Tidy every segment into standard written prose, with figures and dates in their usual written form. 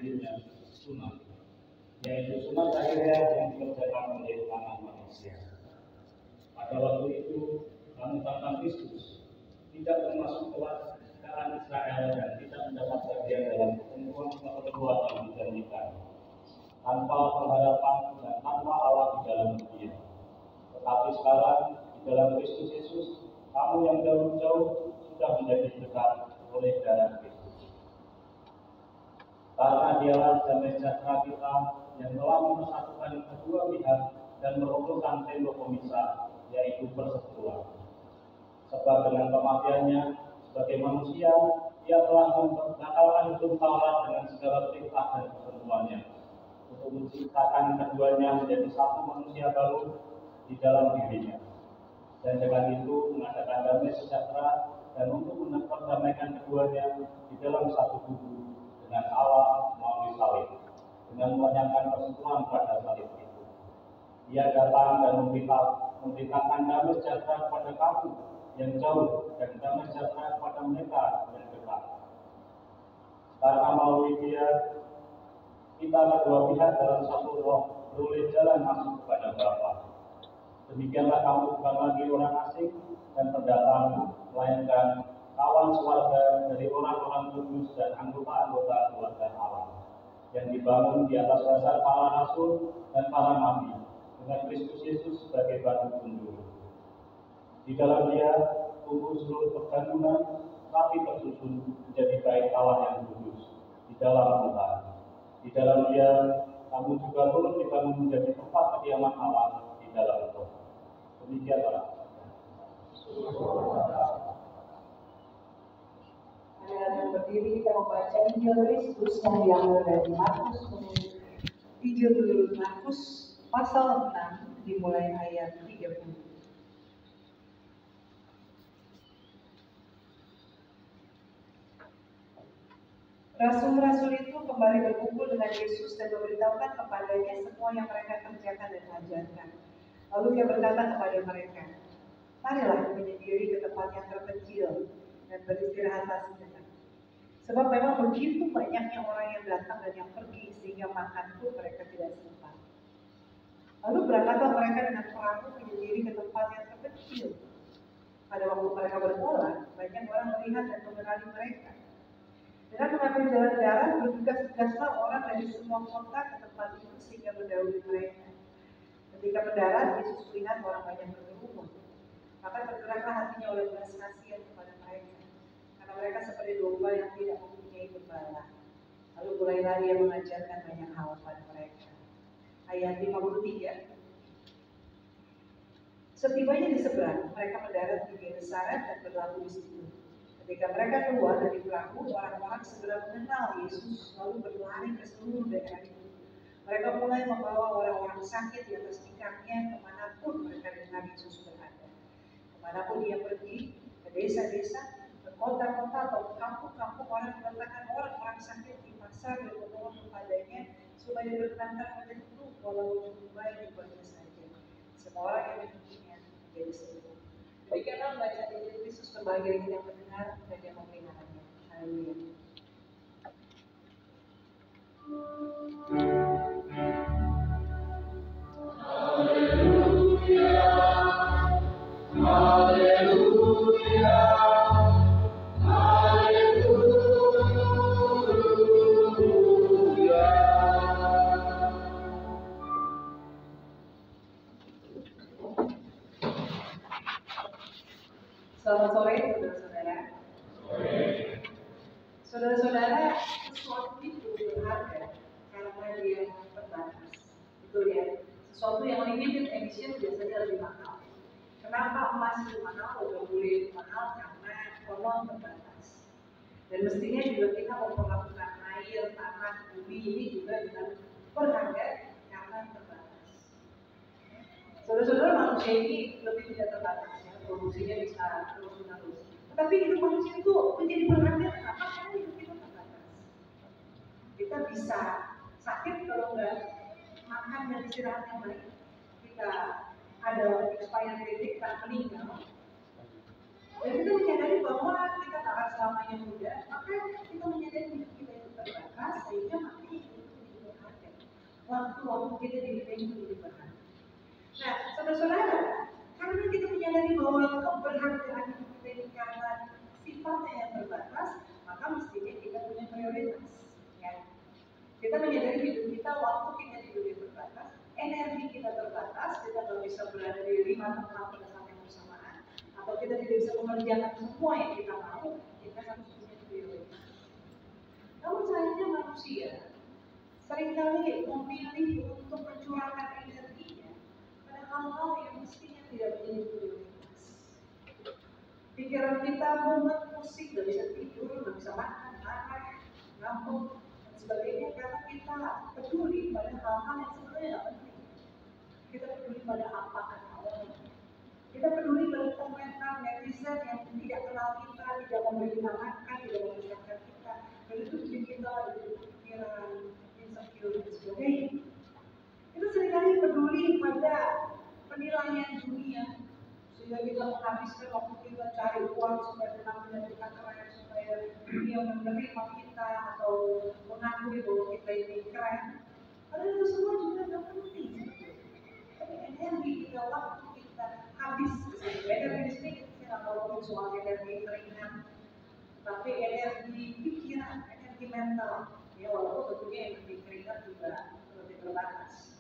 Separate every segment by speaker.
Speaker 1: dirinya sunat, yaitu sunat akhirnya yang dikerjakan oleh anak manusia. Pada waktu itu, kamu tentang Kristus tidak termasuk kewargaan Israel dan tidak mendapat bagian dalam pertemuan yang dijanjikan, tanpa pengharapan dan tanpa Allah di dalam Dia. Tetapi sekarang di dalam Kristus Yesus, kamu yang jauh-jauh sudah menjadi dekat oleh darah Kristus. Karena Dialah damai sejahtera kita yang telah mempersatukan kedua pihak dan merobohkan tembok pemisah, yaitu persekutuan. Sebab dengan kematiannya sebagai manusia, Ia telah membatalkan hukum Taurat dengan segala perintah dan ketentuannya, untuk menciptakan keduanya menjadi satu manusia baru di dalam dirinya, dan dengan itu mengadakan damai sejahtera dan untuk memperdamaikan keduanya di dalam satu tubuh dengan Allah melalui salib, dengan menyatakan persetujuan pada salib itu. Ia datang dan memberitakan damai sejahtera kepada kamu yang jauh dan damai sejahtera kepada mereka yang dekat. Karena melalui Dia kita kedua pihak dalam satu roh beroleh jalan masuk kepada Bapa. Demikianlah kamu bukan lagi orang asing dan pendatang, melainkan kawan keluarga dari orang-orang kudus dan anggota-anggota keluarga Allah, yang dibangun di atas dasar para rasul dan para nabi, dengan Kristus Yesus sebagai batu tunjur. Di dalam Dia tumbuh seluruh perbangunan, tapi tersusun menjadi bait Allah yang kudus di dalam Tuhan. Di dalam Dia kamu juga turut dibangun menjadi tempat kediaman Allah di dalam Tuhan. Demikianlah.
Speaker 2: Dengan berdiri kita membaca Injil Kristus yang diambil dari Markus. Injil Markus pasal 6 dimulai ayat 30. Rasul-rasul itu kembali berkumpul dengan Yesus dan memberitahukan kepadanya semua yang mereka kerjakan dan ajarkan. Lalu Ia berkata kepada mereka, marilah menyendiri ke tempat yang terpencil dan beristirahatlah sejenak. Sebab memang begitu banyaknya orang yang datang dan yang pergi sehingga makan pun mereka tidak sempat. Lalu berangkatlah mereka dengan perahu menyendiri ke tempat yang terpencil. Pada waktu mereka bertolak, banyak orang melihat dan mengenali mereka. Dengan mengambil jalan darat, bergegas-gegaslah orang dari semua kota ke tempat itu sehingga mendahului mereka. Ketika mendarat, Yesus melihat orang banyak berkerumun. Maka tergeraklah hatinya oleh belas kasihan kepada mereka, karena mereka seperti domba yang tidak mempunyai gembala. Lalu mulailah Ia mengajarkan banyak hal pada mereka. Ayat 53. Setibanya di seberang, mereka mendarat di Genesaret dan berlabuh di situ. Ketika mereka keluar dari perahu, orang-orang segera mengenal Yesus, lalu berlari ke seluruh daerah itu. Mereka mulai membawa orang-orang sakit di atas tikaknya kemanapun mereka dengar Yesus berada. Kemanapun Ia pergi, ke desa-desa, ke kota-kota atau ke kampung-kampung, orang meletakkan orang-orang sakit di pasar dan memohon kepadanya supaya diperkenankan menyentuh walau jubah jubahnya saja. Semua orang yang menyentuhnya menjadi sembuh. Demikianlah bacaan Injil Kristus, berbahagia yang mendengar dan yang memeliharanya. Haleluya.
Speaker 3: Haleluya, haleluya.
Speaker 2: Selamat sore, saudara-saudara. Saudara-saudara, sesuatu itu berharga karena dia terbatas. Betul ya? Sesuatu yang limited edition biasanya lebih mahal. Kenapa emas itu mahal? Logam mulia itu mahal karena konon terbatas. Dan mestinya juga kita memperlakukan air, tanah, bumi ini juga dengan berharga karena terbatas. Saudara-saudara, manusia ini lebih tidak terbatas ya, produksinya bisa terus-menerus. Tetapi hidup manusia itu menjadi berharga kenapa? Karena hidup kita terbatas. Kita bisa sakit kalau nggak makan dan istirahat yang baik. Kita ada expired date, kita meninggal. Dan kita menyadari bahwa kita tak akan selamanya muda, maka kita menyadari hidup kita itu terbatas, sehingga makanya waktu-waktu kita di dunia itu lebih berharga. Nah, saudara-saudara, karena kita menyadari bahwa keberhargaan kita ini karena sifatnya yang terbatas, maka mestinya kita punya prioritas. Ya. Kita menyadari hidup kita, waktu kita di dunia terbatas, energi kita terbatas, kita tidak bisa berada di 5 tempat pada saat yang bersamaan, atau kita tidak bisa mengerjakan semua yang kita mau, kita harus punya prioritas. Namun sayangnya manusia seringkali memilih untuk mencurahkan energinya pada hal-hal yang mestinya tidak menjadi prioritas. Pikiran kita mumet, pusing, gak bisa tidur, gak bisa makan, marah, ngambek, dan sebagainya karena kita peduli pada hal-hal yang sebenarnya gak penting. Kita peduli pada apa awalnya. Kita peduli pada komentar netizen yang tidak kenal kita, tidak memberi kita makan, tidak membesarkan kita, dan itu bikin kita ada pikiran, insecure, dan sebagainya. Kita seringkali peduli pada penilaian dunia, sehingga kita menghabiskan waktu kita cari uang supaya penampilan kita keren, supaya dunia menerima kita atau mengakui bahwa kita ini keren. Padahal itu semua juga tidak penting. Tapi energi kita, waktu kita habis. Energi di sini kita tidak ngomongin soal energi keringat, tapi energi pikiran, energi mental. Ya walaupun tentunya energi keringat juga lebih terbatas.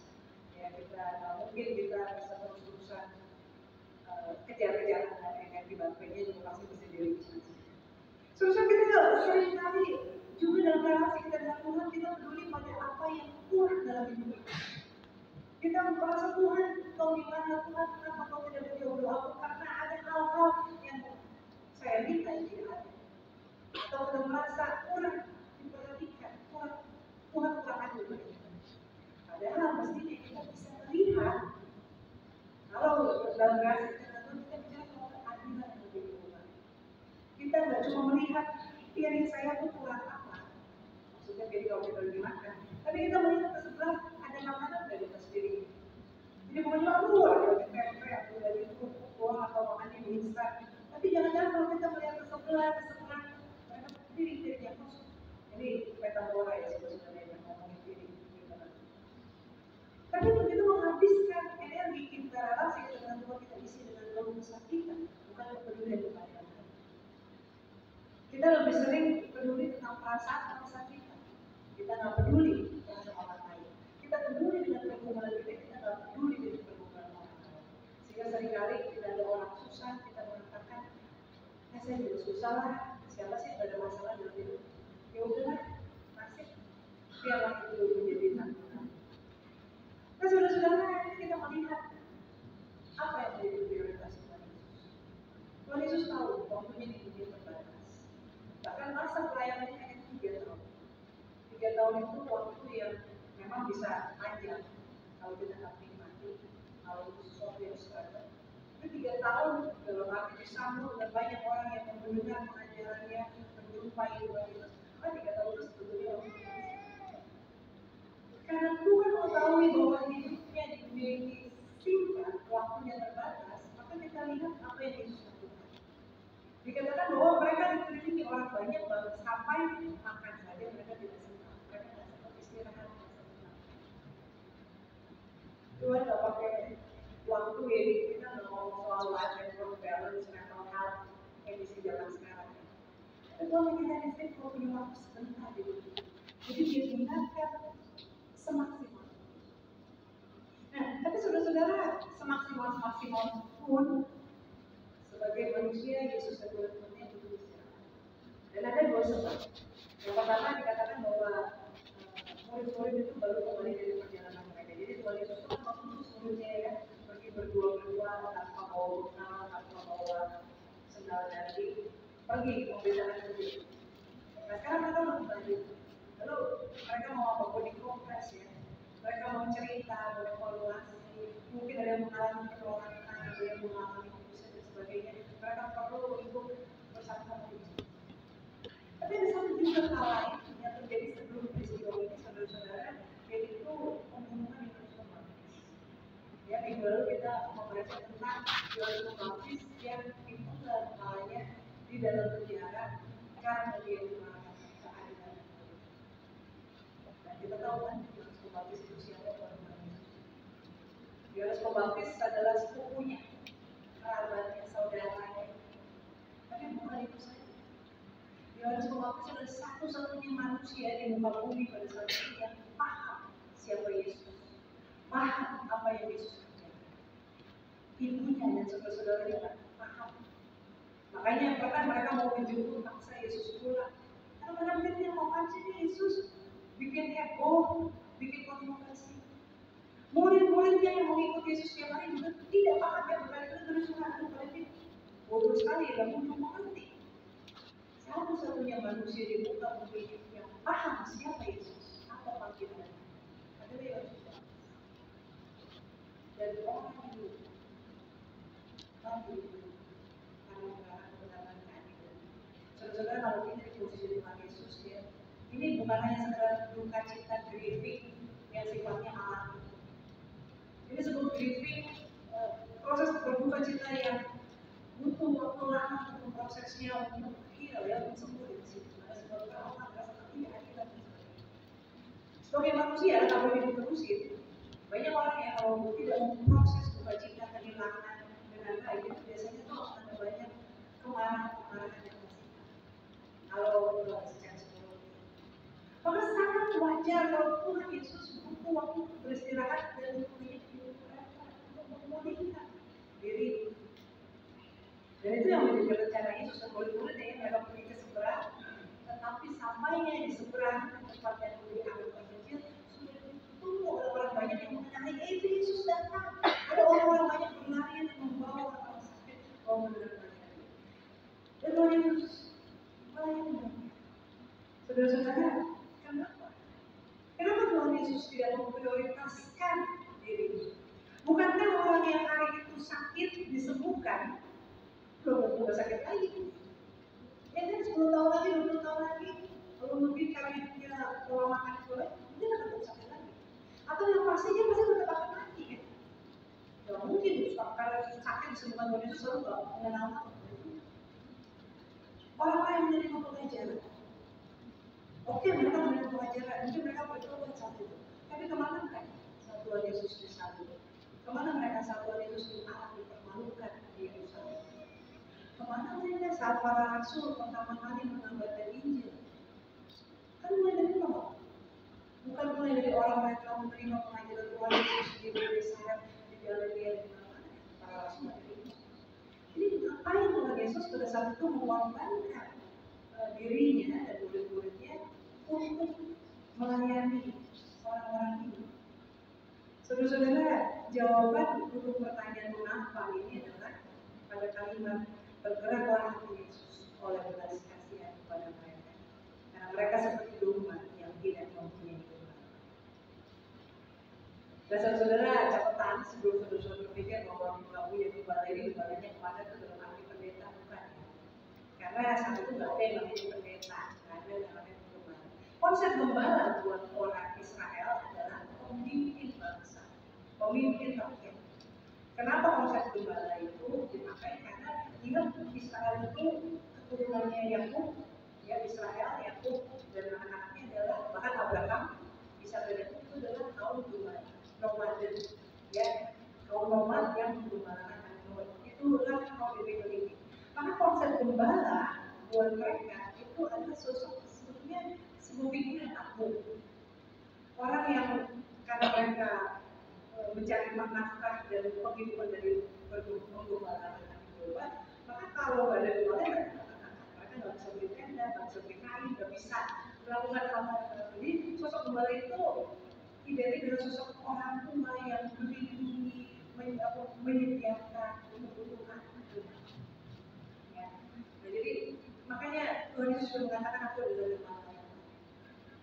Speaker 2: Ya kita mungkin kita bisa terus-terusan kejar-kejar energi baterainya juga pasti bisa di-recharge. Susah kita sering kali juga dalam relasi kita dengan Tuhan, kita peduli pada apa yang kurang dalam hidup kita. Kita merasa Tuhan, kau di mana Tuhan, kenapa kau tidak berjodoh aku? Karena ada hal-hal yang saya minta yang tidak ada. Atau kita merasa kurang diperhatikan, Tuhan kurang adil bagi kita. Padahal mestinya kita bisa melihat kalau dalam relasi kita bicara soal keadilan yang lebih luas. Kita nggak cuma melihat piring saya itu kurang apa, maksudnya piring kalau kita lagi makan, tapi kita melihat ke sebelah ada makanan dari atas piring. Jadi pokoknya aku ada tempe atau dari itu buah atau makan yang instan. Tapi jangan-jangan kalau kita melihat ke sebelah mereka piring yang kosong. Ini metafora ya sebenarnya yang ngomongin piring. Tapi begitu menghabiskan energi kita, relasi kita dengan Tuhan, kita isi dengan keluh kesah kita, bukan kepedulian kepada yang lain. Kita lebih sering peduli tentang perasaan kita. Kita nggak peduli dengan orang lain. Kita peduli dengan pergumulan kita nggak peduli dengan pergumulan orang lain. Sehingga seringkali kita ada orang susah, kita mengatakan, saya juga susah lah. Siapa sih yang ada masalah dalam hidup? Ya udahlah, nasib. Biarlah itu menjadi tanggungan. Nah, saudara-saudara, ini kita melihat apa yang menjadi prioritas Tuhan Yesus. Tuhan Yesus tahu waktunya di dunia terbatas. Bahkan masa pelayanannya hanya 3 tahun. 3 tahun itu waktu yang memang bisa panjang kalau kita tak nikmati, kalau itu sesuatu yang seragam. Itu 3 tahun dalam arti disambut dengan banyak orang yang mendengar pengajarannya, menjumpai Tuhan Yesus. Maka 3 tahun itu sebetulnya waktu yang karena Tuhan mengetahui bahwa hidupnya di dunia ini singkat, waktunya terbatas, maka kita lihat apa yang Yesus lakukan. Dikatakan bahwa mereka dikelilingi orang banyak, baru sampai makan saja mereka tidak sempat. Mereka tidak sempat istirahat. Tuhan tidak pakai waktu ini, kita tidak ngomong soal life and work balance, mental health, yang di zaman sekarang. Tapi Tuhan kita disini kalau punya waktu sebentar di dunia. Jadi dia gunakan semaksimal. Nah, tapi saudara-saudara, semaksimal pun sebagai manusia Yesus adalah Tuhan yang butuh istirahat. Dan ada 2 sebab. Yang pertama dikatakan bahwa murid-murid itu baru kembali dari perjalanan mereka. Jadi Tuhan Yesus itu mengutus muridnya ya pergi berdua-dua tanpa bawa bekal, tanpa bawa sendal jari, pergi memberitakan sendiri. Nah, sekarang mereka mau kembali. Lalu mereka mau apa? Body compress ya. Mereka mau cerita, berevaluasi, mungkin ada yang mengalami penolakan, ada yang mengalami keputusan dan sebagainya. Mereka perlu untuk bersama-sama itu. Tapi ada satu juga hal lain yang terjadi sebelum peristiwa ini, saudara-saudara, yaitu pembunuhan Yohanes Pembaptis. Ya, minggu lalu kita membahas tentang Yohanes Pembaptis yang ditunggal kepalanya di dalam penjara karena dia mengalami keadilan. Dan kita tahu kan Yohanes Pembaptis itu siapa? Yohanes Pembaptis adalah sepupunya, kerabatnya, saudaranya. Tapi bukan itu saja. Yohanes Pembaptis adalah satu-satunya manusia di muka bumi pada saat itu yang paham siapa Yesus, paham apa yang Yesus kerjakan. Ibunya dan saudara-saudaranya paham. Makanya pernah mereka mau menjemput paksa Yesus pulang. Karena mereka pikir mau sih Yesus bikin heboh, bikin kontroversi. Murid-muridnya yang mengikut Yesus setiap hari juga tidak paham ya berkali-kali terus berkali-kali. Bodoh sekali, dan belum mengerti. Satu-satunya manusia di muka bumi yang paham siapa Yesus, apa panggilannya, adalah Yohanes. Dan orang itu mati karena kebenaran keadilan. Saudara-saudara, kalau kita di posisi Tuhan Yesus ya, ini bukan hanya sekedar duka cita grieving yang sifatnya alami. Ini sebelum grieving, proses berduka cita yang butuh waktu lama untuk prosesnya untuk heal ya, untuk sembuh di situ. Ada sebab orang merasa tidak adil. Sebagai manusia, kalau hidup terusin, banyak orang yang kalau tidak memproses duka cita kehilangan dengan baik, itu biasanya tuh ada banyak kemarahan yang masih. Kalau secara psikologi, maka sangat wajar kalau Tuhan Yesus butuh waktu beristirahat dan untuk memulihkan diri. Dan itu yang menjadi rencana Yesus dan murid-muridnya yang mereka pergi ke seberang, tetapi sampainya di seberang tempat yang lebih agak kecil sudah ditunggu oleh orang banyak yang mengenai itu Yesus datang. Ada orang-orang banyak berlari dan membawa orang sakit mau mendengarkan. Dan Tuhan Yesus melayani mereka. Saudara-saudara, kenapa? Kenapa Tuhan Yesus tidak memprioritaskan dirinya? Bukankah orang yang hari itu sakit disembuhkan? Belum tentu sakit lagi. Ya kan 10 tahun lagi, 20 tahun lagi, kalau lebih kali dia pola makan itu lagi, dia akan tetap sakit lagi. Atau yang pastinya pasti tetap akan mati kan? Gak mungkin karena sakit disembuhkan Tuhan Yesus selalu gak mengenal apa. Orang-orang yang menerima pengajaran, oke mereka menerima pengajaran, mungkin mereka bertobat saat itu. Tapi kemana mereka? Saat Tuhan Yesus disalib. Kemana mereka saat Tuhan Yesus dipermalukan di Yerusalem? Kemana mereka saat para rasul pertama kali mengabarkan Injil? Kan mulai dari mana? Bukan mulai dari orang mereka menerima pengajaran Tuhan Yesus di Yerusalem, di Galilea, di mana-mana. Para rasul itu. Jadi ngapain Tuhan Yesus pada saat itu mengorbankan dirinya dan murid-muridnya untuk melayani orang-orang ini? Saudara-saudara, jawaban untuk pertanyaan mengapa ini adalah pada kalimat bergeraklah hati Yesus oleh belas kasihan kepada mereka. Karena mereka seperti domba yang tidak mempunyai gembala. Dan saudara, catatan sebelum saudara berpikir bahwa nggak punya gembala ini gembalanya kepada itu dalam arti pendeta bukan. Karena saat itu nggak ada yang namanya pendeta, nggak ada yang namanya gembala. Konsep gembala buat orang Israel adalah pemimpin bangsa, pemimpin rakyat. Kenapa konsep gembala itu dipakai? Karena ingat Israel itu keturunannya Yakub, ya Israel, Yakub dan anak-anaknya adalah bahkan Abraham, Ishak dan Yakub itu adalah kaum gembala, nomaden, ya kaum nomad yang menggembalakan animal. Itulah kaum ini. Maka konsep gembala buat mereka itu adalah sosok sebetulnya sebuah pikiran agung. Orang yang karena mereka mencari nafkah dan penghidupan dari penggembalaan domba, maka kalau nggak ada gembala mereka nggak bisa beli tenda, nggak bisa beli kain, nggak bisa melakukan hal-hal. Jadi sosok gembala itu identik dengan sosok orang tua yang melindungi, menyediakan kebutuhan. Ya. Nah, jadi makanya Tuhan Yesus sudah mengatakan aku adalah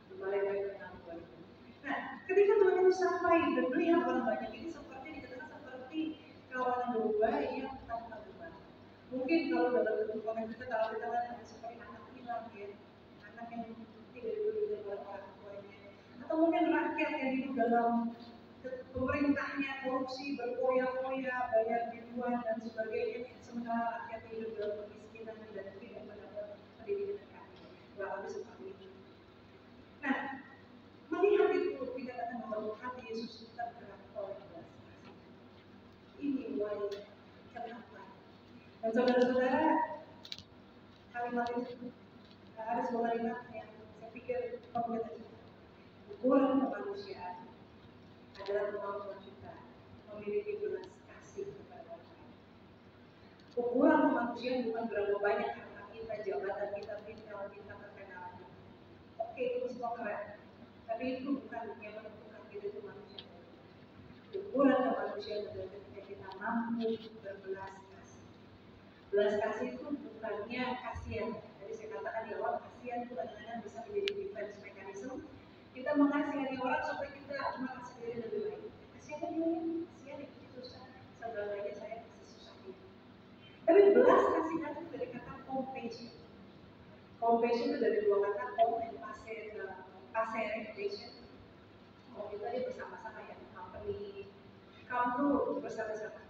Speaker 2: gembala yang baik dan aku. Nah, ketika Tuhan Yesus sampai dan melihat orang banyak ini seperti dikatakan seperti kawanan domba yang tanpa gembala. Mungkin kalau dalam kehidupan kita kalau kita lihat ada seperti anak hilang ya, anak yang tidak diberi oleh orang tuanya, atau mungkin rakyat yang hidup dalam pemerintahnya korupsi, berfoya-foya, bayar biduan dan sebagainya, sementara rakyat hidup dalam kemiskinan dan tidak mendapat pendidikan dan keadilan. Kurang lebih seperti itu. Nah, melihat itu dikatakan bahwa Saudara-saudara, kalimat itu ada sebuah kalimat yang saya pikir perlu kita ingat. Ukuran kemanusiaan adalah kemampuan kita memiliki belas kasih kepada orang lain. Ukuran kemanusiaan bukan berapa banyak harta kita, jabatan kita, titel kita, terkenalan kita. Oke, itu semua keren. Tapi itu bukan yang menentukan kita itu manusia. Ukuran kemanusiaan adalah ketika kita mampu berbelas kasih. Belas kasih itu bukannya kasihan. Jadi saya katakan di awal, kasihan itu kadang-kadang bisa menjadi defense mechanism. Kita mengasihani orang supaya kita merasa diri lebih baik. Kasihan dia, kasihan itu susah. Sebenarnya saya masih susah ini. Tapi belas kasih itu dari kata compassion. Compassion itu dari dua kata com dan passion. Kalau kita dia bersama-sama ya, company, kamu bersama-sama.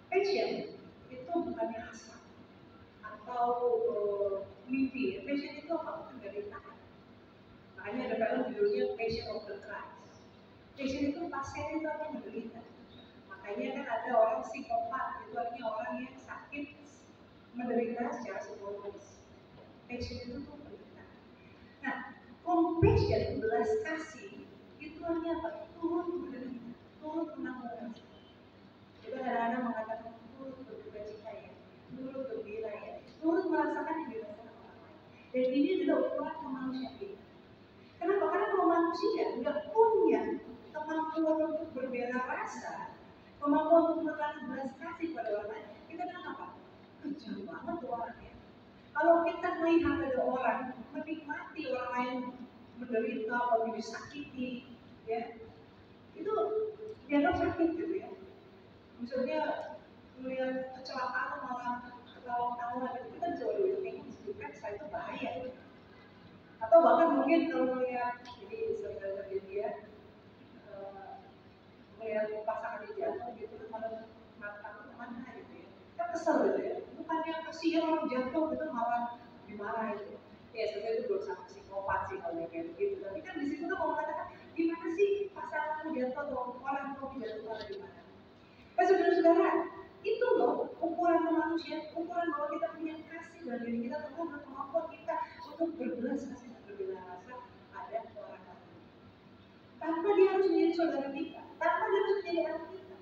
Speaker 2: Passion itu bukannya hasrat atau mimpi. Passion itu apa? Penderitaan. Makanya ada film judulnya Passion of the Christ. Passion itu pasien itu apa? Menderita. Makanya kan ada orang psikopat, itu artinya orang yang sakit, menderita secara psikologis. Passion itu tuh penderitaan. Nah, compassion, belas kasih, itu artinya apa? Turut menderita, turut menanggung. Kita kadang-kadang mengatakan turut berduka cita ya, turut gembira ya, turut merasakan yang dirasakan orang lain. Dan ini adalah ukuran kemanusiaan kita. Kenapa? Karena kalau manusia nggak punya kemampuan untuk berbela rasa, kemampuan untuk menahan belas kasih pada orang lain, kita bilang apa? Kejam banget tuh orangnya. Kalau kita melihat ada orang menikmati orang lain menderita atau disakiti, ya, itu dianggap sakit gitu ya. Misalnya melihat kecelakaan malah ketawa-tawa, kita bisa waduh ini disebutkan itu bahaya. Atau bahkan mungkin kalau melihat jadi sebenarnya dia melihat pasangan di jatuh gitu malah mata mana gitu ya, kan kesel gitu ya, bukannya kasihan orang jatuh gitu malah dimarah itu. Ya sebenarnya itu belum sampai psikopat sih kalau kayak begitu, tapi kan di situ tuh mau mengatakan gimana sih pasangan jatuh atau orang tua jatuh malah dimarah. Saudara-saudara, itu loh ukuran kemanusiaan, ukuran bahwa kita punya kasih dalam diri kita, ukuran kemampuan kita untuk berbelas kasih dan berbela rasa ada orang lain. Tanpa dia harus menjadi saudara kita, tanpa dia harus menjadi anak kita.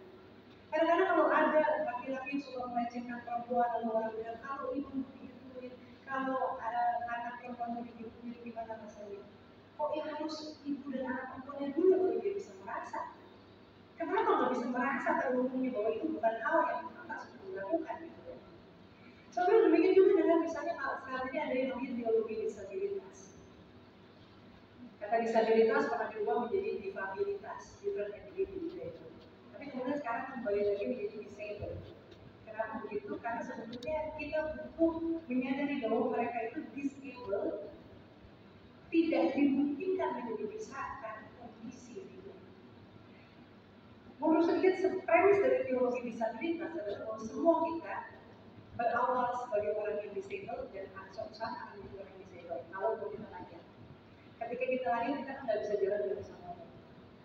Speaker 2: Kadang-kadang kalau ada laki-laki yang suka melecehkan perempuan, lalu orang bilang kalau ibu digituin, kalau ada anak perempuan digituin, gimana rasanya? Kok ya harus ibu dan anak perempuannya dulu baru dia bisa merasa? Kenapa nggak bisa merasa terhubungnya bahwa itu bukan hal yang pantas untuk dilakukan gitu ya? Soalnya demikian juga dengan misalnya kalau sekarang ini ada yang namanya teologi disabilitas. Kata disabilitas pernah diubah menjadi difabilitas, different ability gitu. Tapi kemudian sekarang kembali lagi menjadi disabled. Kenapa begitu? Karena sebetulnya kita butuh menyadari bahwa mereka itu disabled, tidak dimungkinkan menjadi bisa karena kondisi itu. Menurut sedikit premis dari teologi disabilitas adalah bahwa semua kita berawal sebagai orang yang disabled dan suatu saat akan menjadi orang yang disabled. Kalau kita lahir, ketika kita lahir kita kan nggak bisa jalan, nggak bisa ngomong.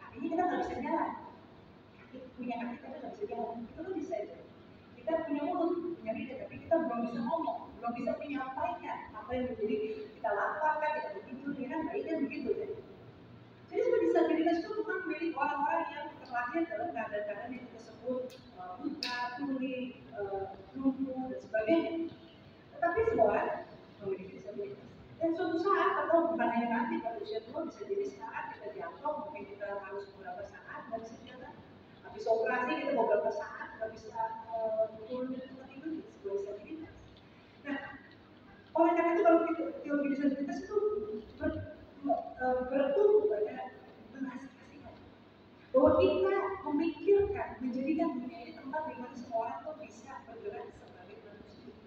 Speaker 2: Artinya kita nggak bisa jalan. Punya kaki kita nggak bisa jalan. Itu kan disabled. Kita punya mulut, punya lidah, tapi kita belum bisa ngomong, belum bisa menyampaikan apa yang menjadi kita lapar kan, kita tidur, ya kan, baik kan begitu ya. Jadi sebenarnya disabilitas itu bukan milik orang-orang yang terlahir dalam keadaan yang kita sebut buta, tuli, lumpuh dan sebagainya. Tetapi semua orang memiliki disabilitas. Dan suatu saat atau bukan hanya nanti pada usia tua, bisa jadi sekarang kita jatuh, mungkin kita harus beberapa saat nggak bisa jalan. Habis operasi kita beberapa saat nggak bisa turun dari tempat tidur, itu sebuah disabilitas. Nah, oleh karena itu kalau teologi disabilitas itu bertumbuh pada belas kasihan, bahwa kita memikirkan menjadikan dunia ini tempat di mana semua orang tuh bisa bergerak sebagai manusia,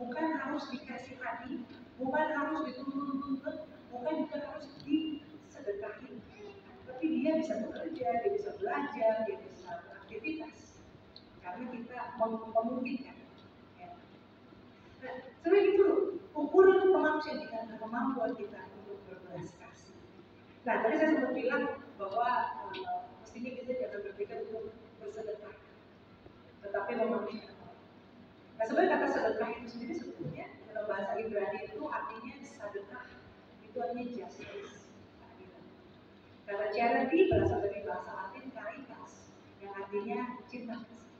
Speaker 2: bukan harus dikasihani, bukan harus dituntut, bukan juga harus disedekahi, tapi dia bisa bekerja, dia bisa belajar, dia bisa beraktivitas karena kita memungkinkan. Nah, sebenarnya itu ukuran kemanusiaan kita dan kemampuan kita untuk berbelas kasih. Nah, tadi saya sempat bilang bahwa mestinya kita jangan berpikir untuk bersedekah, tetapi memanusiakan orang. Nah, sebenarnya kata sedekah itu sendiri sebetulnya dalam bahasa Ibrani itu artinya sedekah, itu artinya justice, keadilan. Kata charity berasal dari bahasa Latin caritas, yang artinya cinta kasih.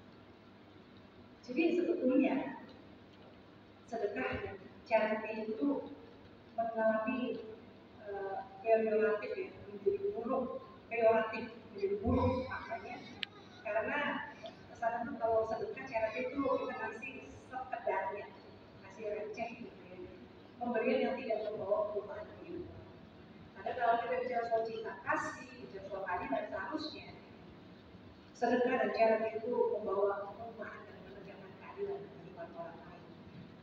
Speaker 2: Jadi sebetulnya sedekah dan charity itu mengalami peyoratif ya, menjadi buruk, peyoratif menjadi buruk maknanya, karena kesan itu kalau sedekah charity itu kita kasih sekedarnya, kasih receh gitu ya, pemberian yang tidak membawa perubahan hidup. Karena kalau kita bicara soal cinta kasih, bicara soal keadilan, seharusnya sedekah dan charity itu membawa perubahan dan menegakkan keadilan bagi orang lain.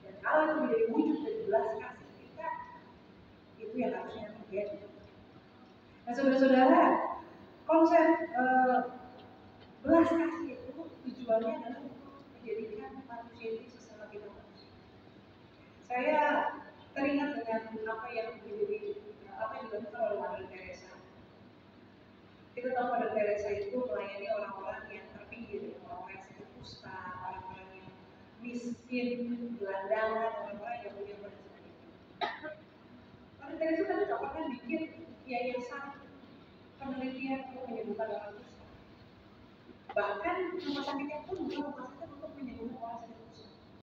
Speaker 2: Dan kalau itu menjadi wujud dari belas kasih kita, itu yang harusnya terjadi. Nah, saudara-saudara, konsep belas kasih itu tujuannya adalah untuk menjadikan manusia itu sesama kita manusia. Saya teringat dengan apa yang dilakukan oleh Mother Teresa. Kita tahu Mother Teresa itu melayani orang-orang yang terpinggir, orang-orang yang sakit kusta, orang-orang yang miskin, gelandangan, orang-orang yang punya kondisi. Mother Teresa kan tidak pernah bikin yayasan penelitian untuk menyembuhkan orang kusta. Bahkan rumah sakitnya pun bukan rumah sakit